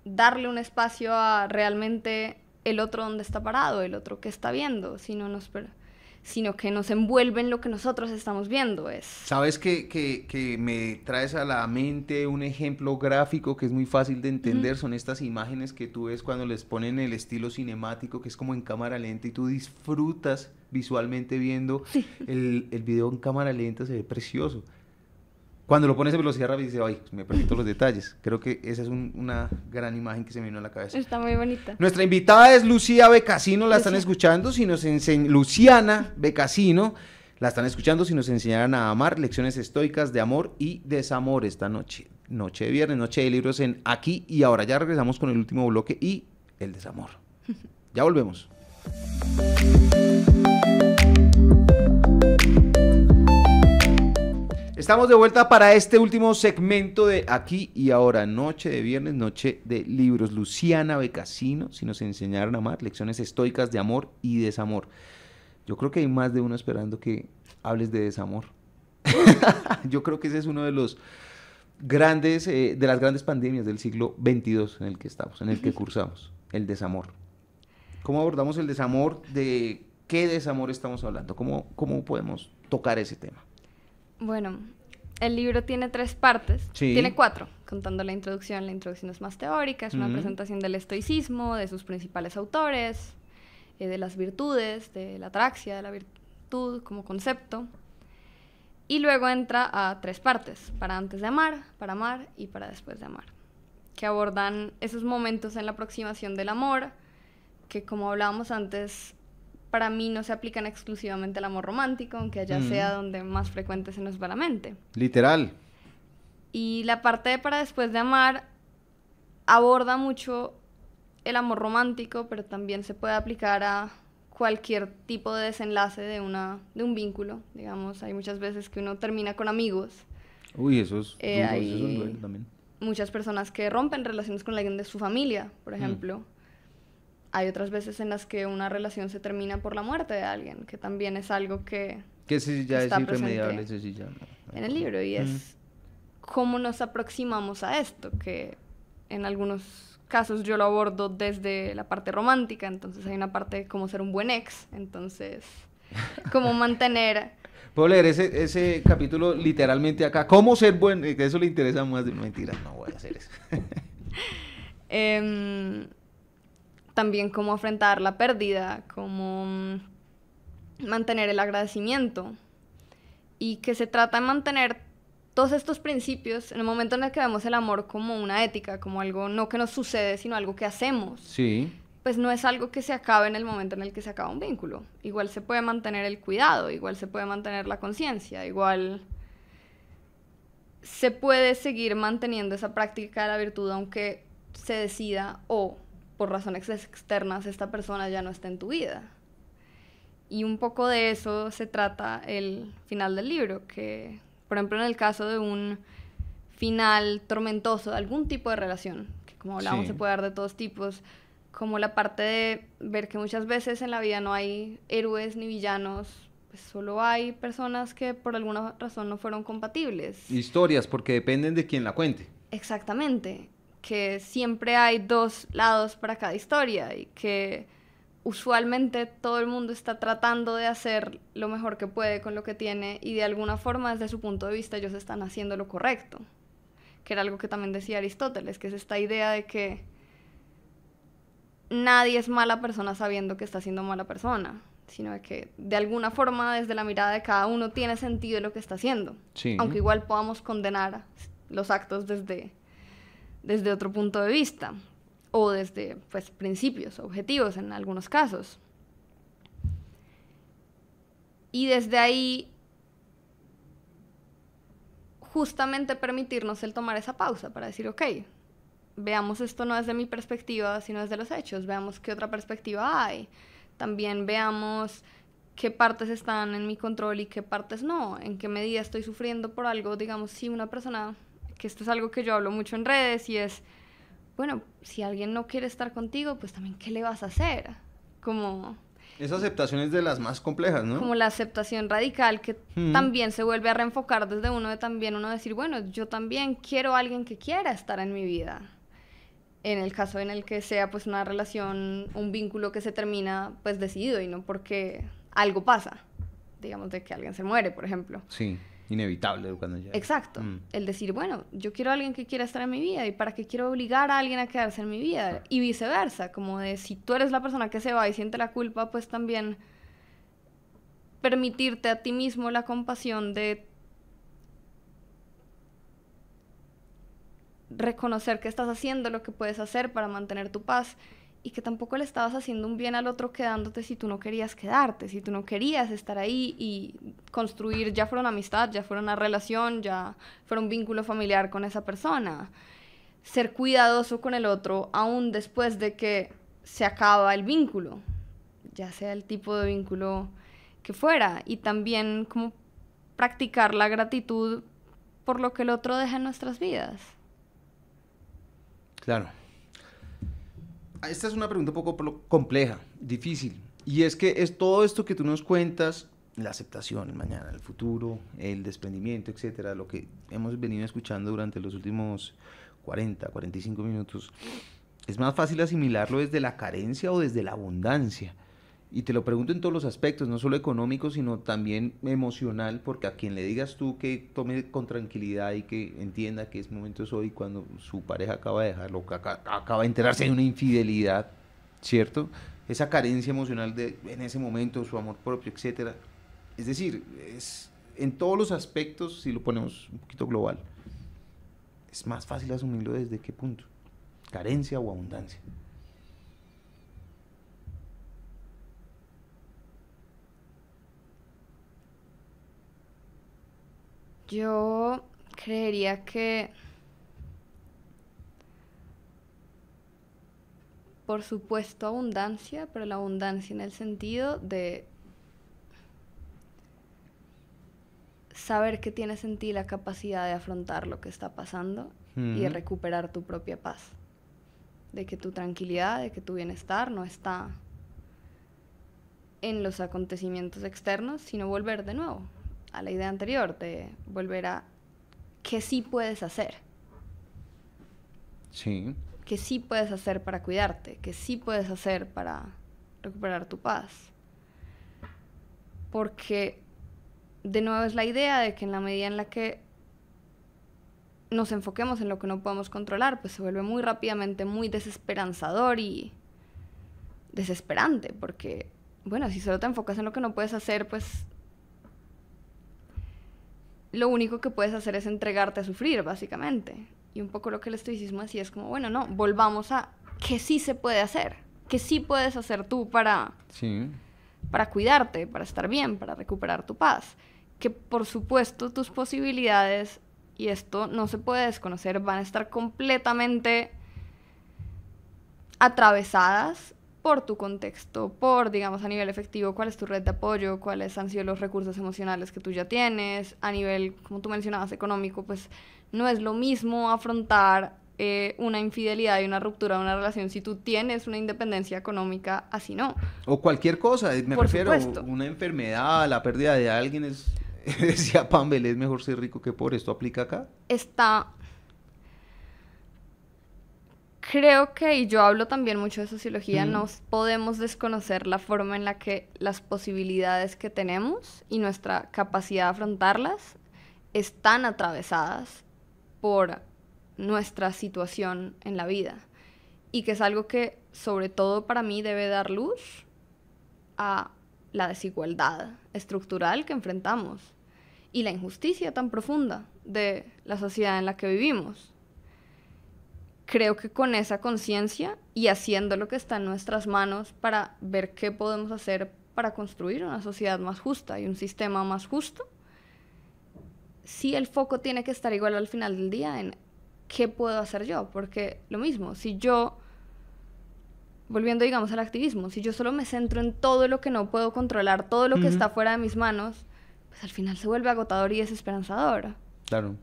darle un espacio a realmente el otro donde está parado, el otro que está viendo, sino que nos envuelve en lo que nosotros estamos viendo. Sabes que me traes a la mente un ejemplo gráfico que es muy fácil de entender, son estas imágenes que tú ves cuando les ponen el estilo cinemático, que es como en cámara lenta y tú disfrutas visualmente viendo el video en cámara lenta, se ve precioso. Cuando lo pones en velocidad rápida dices, ay, me perdí todos los detalles. Creo que esa es una gran imagen que se me vino a la cabeza. Está muy bonita. Nuestra invitada es Lucía Becasino, la están escuchando, Luciana Becasino, la están escuchando, si nos enseñaran a amar, lecciones estoicas de amor y desamor esta noche. Noche de viernes, noche de libros en Aquí y Ahora. Ya regresamos con el último bloque y el desamor. Ya volvemos. Estamos de vuelta para este último segmento de Aquí y Ahora, noche de viernes, noche de libros. Luciana Becasino, si nos enseñaron a amar, lecciones estoicas de amor y desamor. Yo creo que hay más de uno esperando que hables de desamor. Yo creo que ese es uno de los grandes, de las grandes pandemias del siglo XXII en el que estamos, en el que cursamos, el desamor. ¿Cómo abordamos el desamor? ¿De qué desamor estamos hablando? ¿Cómo podemos tocar ese tema? Bueno, el libro tiene 3 partes, Sí. Tiene 4, contando la introducción. La introducción es más teórica, es una presentación del estoicismo, de sus principales autores, de las virtudes, de la atraxia, de la virtud como concepto. Y luego entra a 3 partes, para antes de amar, para amar y para después de amar, que abordan esos momentos en la aproximación del amor, que como hablábamos antes, para mí no se aplican exclusivamente al amor romántico, aunque allá sea donde más frecuente se nos va la mente. Literal. Y la parte de para después de amar aborda mucho el amor romántico, pero también se puede aplicar a cualquier tipo de desenlace de un vínculo. Digamos, hay muchas veces que uno termina con amigos. Uy, eso es duro, Hay eso es un duelo también. muchas personas que rompen relaciones con alguien de su familia, por ejemplo. Hay otras veces en las que una relación se termina por la muerte de alguien, que también es algo que ese ya es está irremediable, presente ese sí ya no. en el libro, y es cómo nos aproximamos a esto, que en algunos casos yo lo abordo desde la parte romántica, entonces hay una parte de cómo ser un buen ex, entonces cómo mantener... Puedo leer ese capítulo literalmente acá. ¿Cómo ser buen? Que eso le interesa más de mentira. No voy a hacer eso. También cómo afrontar la pérdida, cómo mantener el agradecimiento, y que se trata de mantener todos estos principios en el momento en el que vemos el amor como una ética, como algo no que nos sucede, sino algo que hacemos. Sí. Pues no es algo que se acabe en el momento en el que se acaba un vínculo. Igual se puede mantener el cuidado, igual se puede mantener la conciencia, igual se puede seguir manteniendo esa práctica de la virtud aunque se decida o por razones externas esta persona ya no está en tu vida. Y un poco de eso se trata el final del libro, que por ejemplo en el caso de un final tormentoso de algún tipo de relación, que como hablábamos se puede dar de todos tipos, como la parte de ver que muchas veces en la vida no hay héroes ni villanos, pues solo hay personas que por alguna razón no fueron compatibles. Historias, porque dependen de quién la cuente. Exactamente, que siempre hay dos lados para cada historia y que usualmente todo el mundo está tratando de hacer lo mejor que puede con lo que tiene y de alguna forma desde su punto de vista ellos están haciendo lo correcto, que era algo que también decía Aristóteles, que es esta idea de que nadie es mala persona sabiendo que está siendo mala persona, sino de que de alguna forma desde la mirada de cada uno tiene sentido lo que está haciendo, Sí. aunque igual podamos condenar los actos desde otro punto de vista o desde pues, principios, objetivos en algunos casos. Y desde ahí justamente permitirnos el tomar esa pausa para decir, ok, veamos esto no desde mi perspectiva, sino desde los hechos, veamos qué otra perspectiva hay, también veamos qué partes están en mi control y qué partes no, en qué medida estoy sufriendo por algo, digamos, si una persona, que esto es algo que yo hablo mucho en redes y es, bueno, si alguien no quiere estar contigo, pues también, ¿qué le vas a hacer? Como... Esa aceptación es de las más complejas, ¿no? Como la aceptación radical que también se vuelve a reenfocar desde uno de también uno decir, bueno, yo también quiero a alguien que quiera estar en mi vida. En el caso en el que sea pues una relación, un vínculo que se termina pues decidido y no porque algo pasa, digamos de que alguien se muere, por ejemplo. Sí, inevitable cuando ya... Exacto, el decir, bueno, yo quiero a alguien que quiera estar en mi vida y para qué quiero obligar a alguien a quedarse en mi vida y viceversa, como de si tú eres la persona que se va y siente la culpa, pues también permitirte a ti mismo la compasión de reconocer que estás haciendo lo que puedes hacer para mantener tu paz y que tampoco le estabas haciendo un bien al otro quedándote si tú no querías quedarte, si tú no querías estar ahí y construir, ya fuera una amistad, ya fuera una relación, ya fuera un vínculo familiar con esa persona. Ser cuidadoso con el otro aún después de que se acaba el vínculo, ya sea el tipo de vínculo que fuera, y también como practicar la gratitud por lo que el otro deja en nuestras vidas. Claro. Esta es una pregunta un poco compleja, difícil. Y es que es todo esto que tú nos cuentas, la aceptación, el mañana, el futuro, el desprendimiento, etcétera, lo que hemos venido escuchando durante los últimos 40, 45 minutos, es más fácil asimilarlo desde la carencia o desde la abundancia. Y te lo pregunto en todos los aspectos, no solo económico, sino también emocional, porque a quien le digas tú que tome con tranquilidad y que entienda que es momento hoy cuando su pareja acaba de dejarlo, acaba de enterarse de una infidelidad, ¿cierto? Esa carencia emocional de en ese momento, su amor propio, etcétera. Es decir, es en todos los aspectos, si lo ponemos un poquito global, es más fácil asumirlo desde qué punto, carencia o abundancia. Yo creería que, por supuesto, abundancia, pero la abundancia en el sentido de saber que tienes en ti la capacidad de afrontar lo que está pasando y de recuperar tu propia paz. De que tu tranquilidad, de que tu bienestar no está en los acontecimientos externos, sino volver de nuevo a la idea anterior, de volver a qué sí puedes hacer. Sí. ¿Qué sí puedes hacer para cuidarte? ¿Qué sí puedes hacer para recuperar tu paz? Porque de nuevo es la idea de que en la medida en la que nos enfoquemos en lo que no podemos controlar, pues se vuelve muy rápidamente muy desesperanzador y desesperante, porque, bueno, si solo te enfocas en lo que no puedes hacer, pues lo único que puedes hacer es entregarte a sufrir, básicamente. Y un poco lo que el estoicismo decía es como, bueno, no, volvamos a qué sí se puede hacer, qué sí puedes hacer tú para cuidarte, para estar bien, para recuperar tu paz. Que por supuesto tus posibilidades, y esto no se puede desconocer, van a estar completamente atravesadas por tu contexto, por, digamos, a nivel efectivo, cuál es tu red de apoyo, cuáles han sido los recursos emocionales que tú ya tienes, a nivel, como tú mencionabas, económico, pues no es lo mismo afrontar una infidelidad y una ruptura de una relación si tú tienes una independencia económica, así no. O cualquier cosa, me Por refiero a supuesto. una enfermedad, la pérdida de alguien es, decía Pambel, es mejor ser rico que pobre, ¿esto aplica acá? Creo que, y yo hablo también mucho de sociología, no podemos desconocer la forma en la que las posibilidades que tenemos y nuestra capacidad de afrontarlas están atravesadas por nuestra situación en la vida. Y que es algo que, sobre todo para mí, debe dar luz a la desigualdad estructural que enfrentamos y la injusticia tan profunda de la sociedad en la que vivimos. Creo que con esa conciencia y haciendo lo que está en nuestras manos para ver qué podemos hacer para construir una sociedad más justa y un sistema más justo, sí el foco tiene que estar igual al final del día en qué puedo hacer yo, porque lo mismo, si yo, volviendo digamos al activismo, si yo solo me centro en todo lo que no puedo controlar, todo lo que está fuera de mis manos, pues al final se vuelve agotador y desesperanzador. Claro.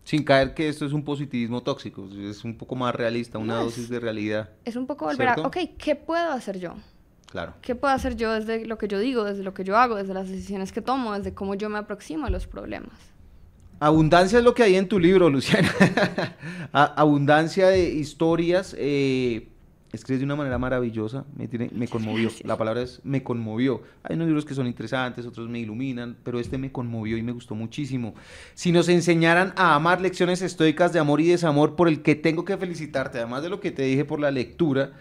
Sin caer que esto es un positivismo tóxico, es un poco más realista, una dosis de realidad. Es un poco volver ¿cierto? a, ok, ¿qué puedo hacer yo? Claro. ¿Qué puedo hacer yo desde lo que yo digo, desde lo que yo hago, desde las decisiones que tomo, desde cómo yo me aproximo a los problemas? Abundancia es lo que hay en tu libro, Luciana. Abundancia de historias. Escribes de una manera maravillosa, me conmovió. Gracias. La palabra es me conmovió. Hay unos libros que son interesantes, otros me iluminan, pero este me conmovió y me gustó muchísimo. Si nos enseñaran a amar, lecciones estoicas de amor y desamor, por el que tengo que felicitarte, además de lo que te dije por la lectura,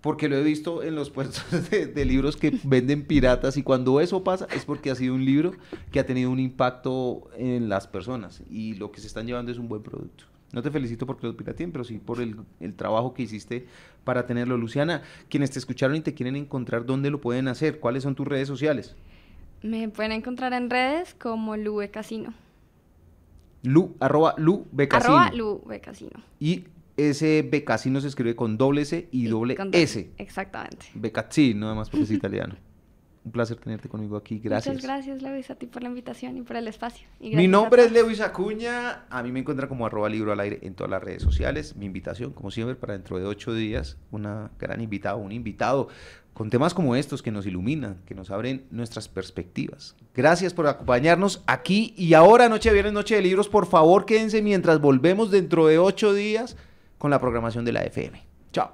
porque lo he visto en los puestos de libros que venden piratas, y cuando eso pasa es porque ha sido un libro que ha tenido un impacto en las personas y lo que se están llevando es un buen producto. No te felicito porque lo pirateen, pero sí por el trabajo que hiciste para tenerlo. Luciana, quienes te escucharon y te quieren encontrar, ¿dónde lo pueden hacer? ¿Cuáles son tus redes sociales? Me pueden encontrar en redes como LuBecasino. @LuBecasino. @LuBecasino. Y ese Becasino se escribe con doble C y doble S. Exactamente. Becazzino, además porque es italiano. Un placer tenerte conmigo aquí, gracias. Muchas gracias, Lewis, a ti por la invitación y por el espacio. Mi nombre es Lewis Acuña, a mí me encuentran como @libro al aire en todas las redes sociales. Mi invitación, como siempre, para dentro de 8 días, una gran invitada, un invitado con temas como estos que nos iluminan, que nos abren nuestras perspectivas. Gracias por acompañarnos aquí y ahora, noche viernes, noche de libros. Por favor, quédense mientras volvemos dentro de 8 días con la programación de la FM. Chao.